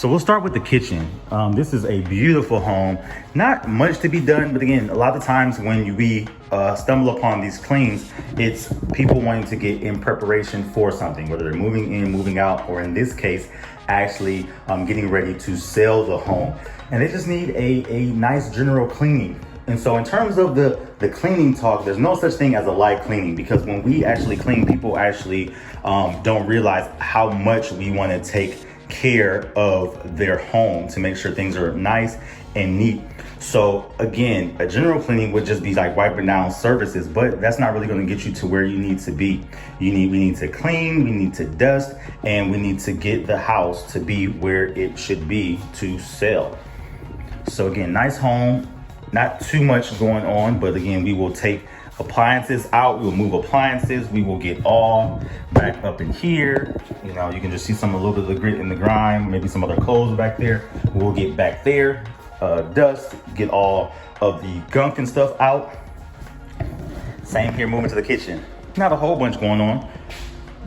So we'll start with the kitchen. This is a beautiful home. Not much to be done, but again, a lot of times when we stumble upon these cleans, it's people wanting to get in preparation for something, whether they're moving in, moving out, or in this case, actually getting ready to sell the home. And they just need a nice general cleaning. And so in terms of the cleaning talk, there's no such thing as a light cleaning, because when we actually clean, people actually don't realize how much we want to take care of their home to make sure things are nice and neat. So again, a general cleaning would just be like wiping down surfaces, but that's not really going to get you to where you need to be. We need to clean, we need to dust, and we need to get the house to be where it should be to sell. So again, nice home, not too much going on, but again, we will take appliances out, we will move appliances, we will get all back up in here. You know, you can just see a little bit of the grit in the grime, maybe some other clothes back there. We'll get back there, dust, get all of the gunk and stuff out. Same here, moving to the kitchen. Not a whole bunch going on,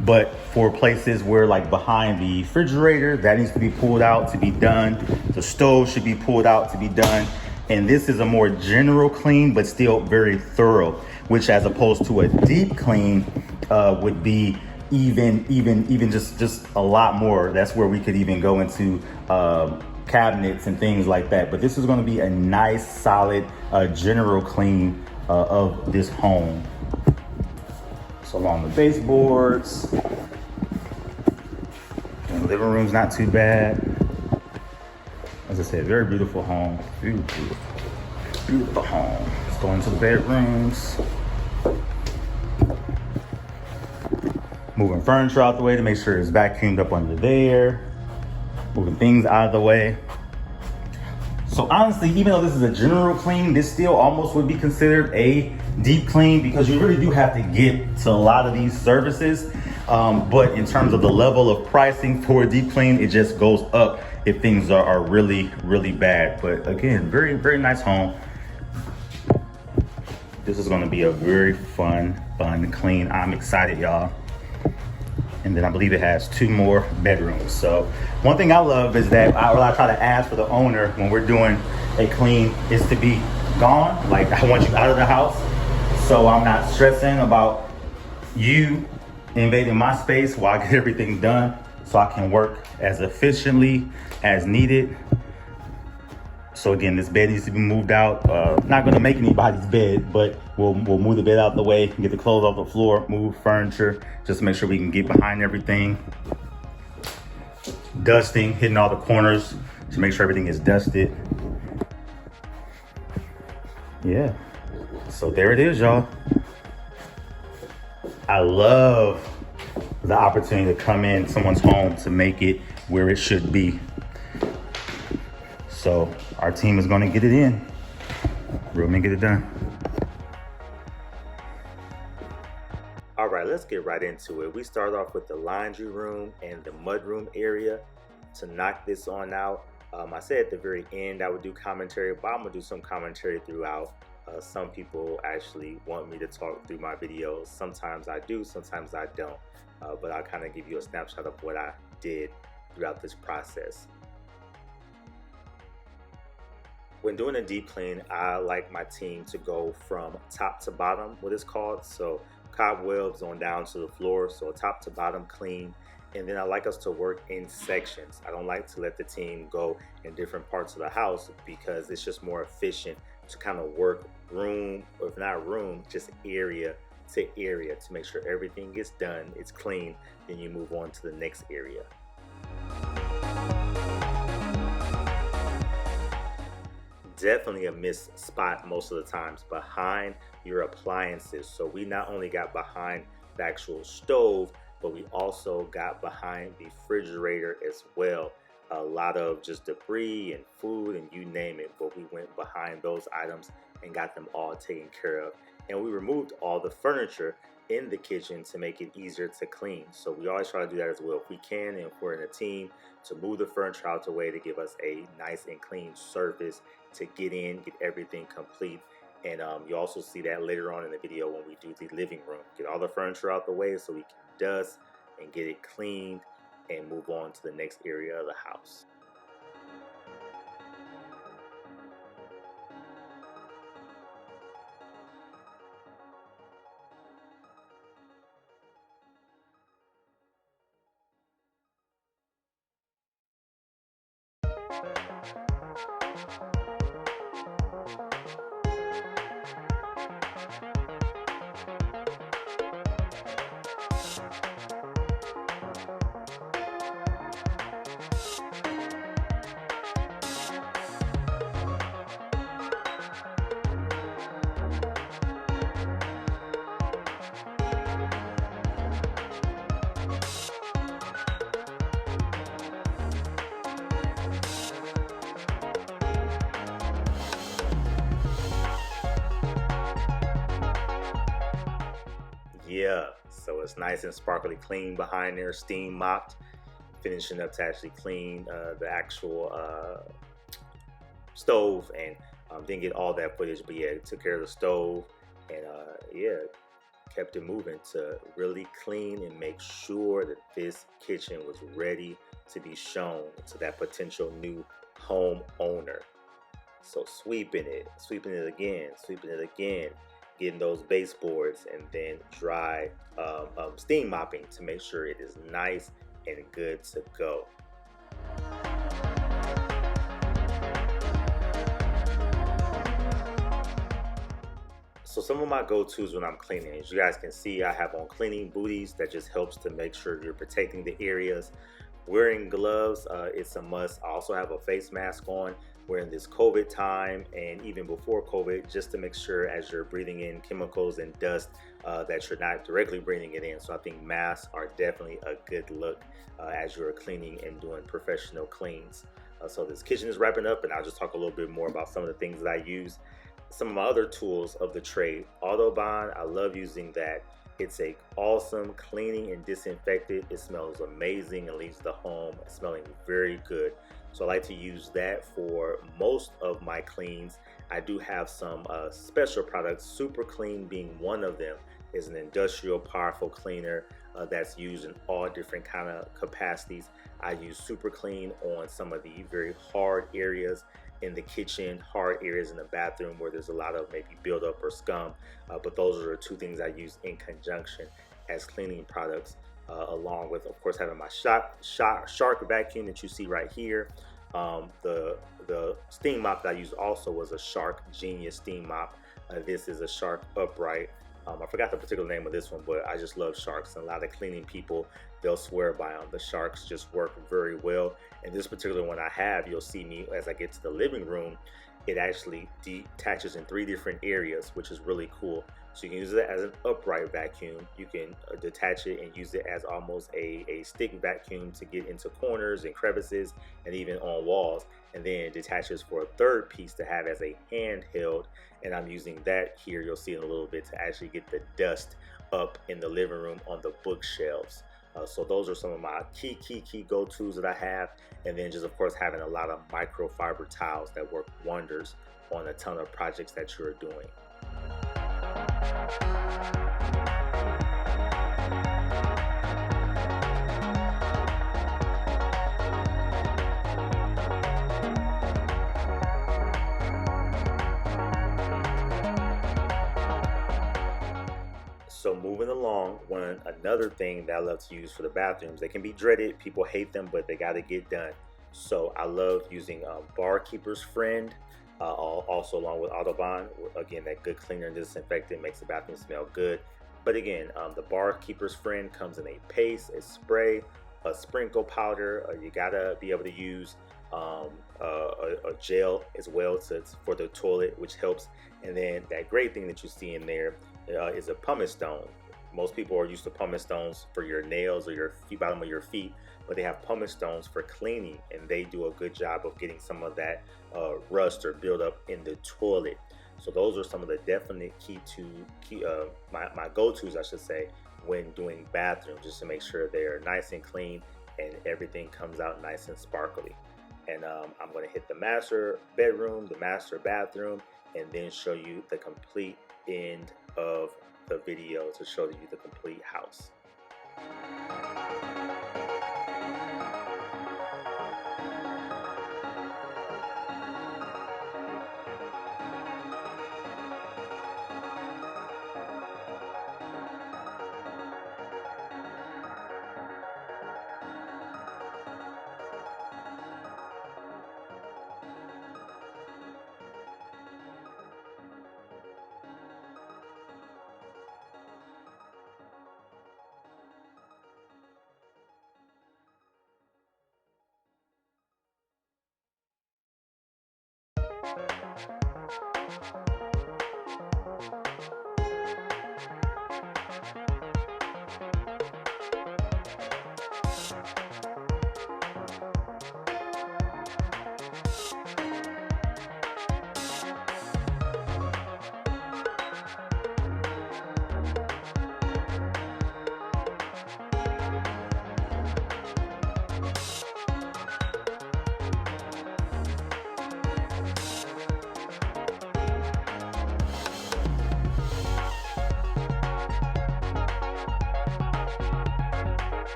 but for places where like behind the refrigerator, that needs to be pulled out to be done. The stove should be pulled out to be done. And this is a more general clean, but still very thorough, which as opposed to a deep clean would be even just a lot more. That's where we could even go into cabinets and things like that. But this is going to be a nice, solid, general clean of this home. So along the baseboards, and the living room's not too bad. As I said, very beautiful home. Beautiful home. Let's go into the bedrooms. Moving furniture out the way to make sure it's vacuumed up under there. Moving things out of the way. So honestly, even though this is a general clean, this still almost would be considered a deep clean, because you really do have to get to a lot of these services. But in terms of the level of pricing for a deep clean, it just goes up if things are really, really bad. But again, very, very nice home. This is gonna be a very fun clean. I'm excited, y'all. And then I believe it has 2 more bedrooms. So one thing I love is that I try to ask for the owner when we're doing a clean is to be gone. Like, I want you out of the house, so I'm not stressing about you invading my space while I get everything done, so I can work as efficiently as needed. So again, this bed needs to be moved out. Not gonna make anybody's bed, but we'll move the bed out the way, get the clothes off the floor, move furniture, just to make sure we can get behind everything. Dusting, hitting all the corners to make sure everything is dusted. Yeah, so there it is, y'all. I love the opportunity to come in someone's home to make it where it should be. So our team is gonna get it in. We're gonna get it done. All right, let's get right into it. We start off with the laundry room and the mudroom area. To knock this on out, I said at the very end I would do commentary, but I'm gonna do some commentary throughout. Some people actually want me to talk through my videos. Sometimes I do, sometimes I don't. But I'll kind of give you a snapshot of what I did throughout this process. When doing a deep clean, I like my team to go from top to bottom, what it's called. So cobwebs on down to the floor, so top to bottom clean. And then I like us to work in sections. I don't like to let the team go in different parts of the house, because it's just more efficient to kind of work room, or if not room, just area to area to make sure everything gets done, it's clean, then you move on to the next area. Definitely a missed spot most of the times, behind your appliances. So we not only got behind the actual stove, but we also got behind the refrigerator as well. A lot of just debris and food and you name it, but we went behind those items and got them all taken care of. And we removed all the furniture in the kitchen to make it easier to clean. So we always try to do that as well if we can, and if we're in a team, to move the furniture out the way to give us a nice and clean surface to get in, get everything complete. And you also see that later on in the video when we do the living room. Get all the furniture out the way so we can dust and get it cleaned and move on to the next area of the house. Yeah, so it's nice and sparkly clean behind there, steam mopped, finishing up to actually clean the actual stove, and didn't get all that footage, but yeah, took care of the stove, and yeah, kept it moving to really clean and make sure that this kitchen was ready to be shown to that potential new home owner. So sweeping it again, sweeping it again, getting those baseboards, and then dry steam mopping to make sure it is nice and good to go. So some of my go-tos when I'm cleaning, as you guys can see, I have on cleaning booties that just helps to make sure you're protecting the areas. Wearing gloves, it's a must. I also have a face mask on. We're in this COVID time, and even before COVID, just to make sure as you're breathing in chemicals and dust that you're not directly breathing it in. So I think masks are definitely a good look as you're cleaning and doing professional cleans. So this kitchen is wrapping up, and I'll just talk a little bit more about some of the things that I use. Some of my other tools of the trade, Autobahn, I love using that. It's a awesome cleaning and disinfectant. It smells amazing and leaves the home smelling very good. So I like to use that for most of my cleans. I do have some special products, Super Clean being one of them. Is an industrial powerful cleaner that's used in all different kind of capacities. I use Super Clean on some of the very hard areas in the kitchen, hard areas in the bathroom where there's a lot of maybe buildup or scum. But those are the two things I use in conjunction as cleaning products, along with, of course, having my Shark vacuum that you see right here. The steam mop that I used also was a Shark Genius steam mop. This is a Shark Upright. I forgot the particular name of this one, but I just love Sharks, and a lot of cleaning people, they'll swear by them. The Sharks just work very well. And this particular one I have, you'll see me as I get to the living room, it actually detaches in 3 different areas, which is really cool. So you can use it as an upright vacuum. You can detach it and use it as almost a stick vacuum to get into corners and crevices and even on walls. And then it detaches for a third piece to have as a handheld. And I'm using that here, you'll see in a little bit, to actually get the dust up in the living room on the bookshelves. So those are some of my key go-tos that I have. And then just, of course, having a lot of microfiber towels that work wonders on a ton of projects that you're doing. So moving along, another thing that I love to use for the bathrooms, they can be dreaded, people hate them, but they got to get done. So I love using Barkeeper's Friend, also along with Autobahn. Again, that good cleaner and disinfectant makes the bathroom smell good. But again, the Barkeeper's Friend comes in a paste, a spray, a sprinkle powder. You gotta be able to use a gel as well for the toilet, which helps. And then that great thing that you see in there is a pumice stone. Most people are used to pumice stones for your nails or your bottom of your feet, but they have pumice stones for cleaning, and they do a good job of getting some of that rust or buildup in the toilet. So those are some of the definite my go-tos, I should say, when doing bathrooms, just to make sure they're nice and clean and everything comes out nice and sparkly. And I'm going to hit the master bedroom, the master bathroom, and then show you the complete end of the video to show you the complete house.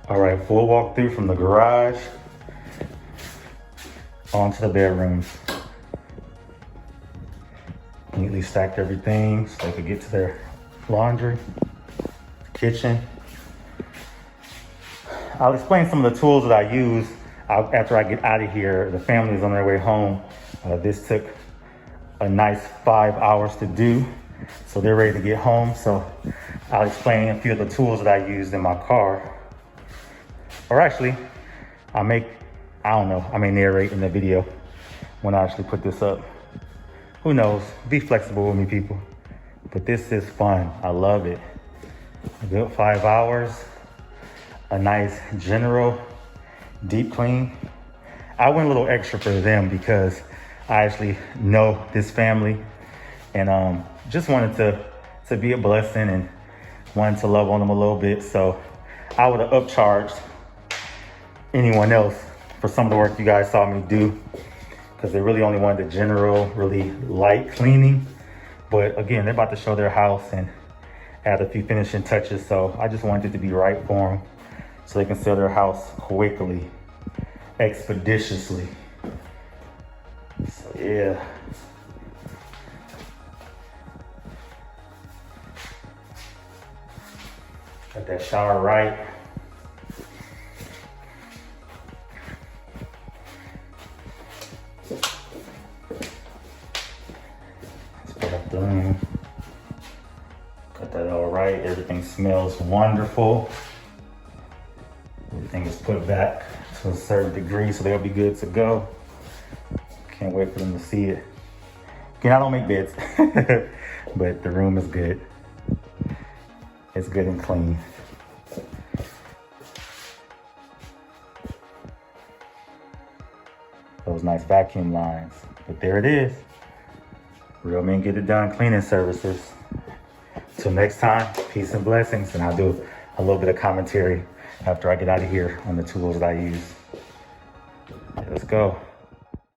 All right, full walkthrough from the garage onto the bedrooms. Neatly stacked everything so they could get to their laundry, kitchen. I'll explain some of the tools that I use after I get out of here. The family is on their way home. This took a nice 5 hours to do, so they're ready to get home. So I'll explain a few of the tools that I used in my car. Or actually, I may narrate in the video when I actually put this up. Who knows? Be flexible with me, people. But this is fun. I love it. A good 5 hours. A nice general deep clean. I went a little extra for them because I actually know this family and just wanted to be a blessing and wanted to love on them a little bit. So I would have upcharged anyone else for some of the work you guys saw me do, because they really only wanted the general, really light cleaning. But again, they're about to show their house and add a few finishing touches. So I just wanted it to be right for them so they can sell their house quickly, expeditiously. So yeah. Got that shower right. Got that all right. Everything smells wonderful. Everything is put back to a certain degree, so they'll be good to go. Can't wait for them to see it. Again, I don't make beds, but the room is good. It's good and clean. Those nice vacuum lines. But there it is. Real Men Get It Done cleaning services. Till next time, peace and blessings. And I'll do a little bit of commentary after I get out of here on the tools that I use. Let's go.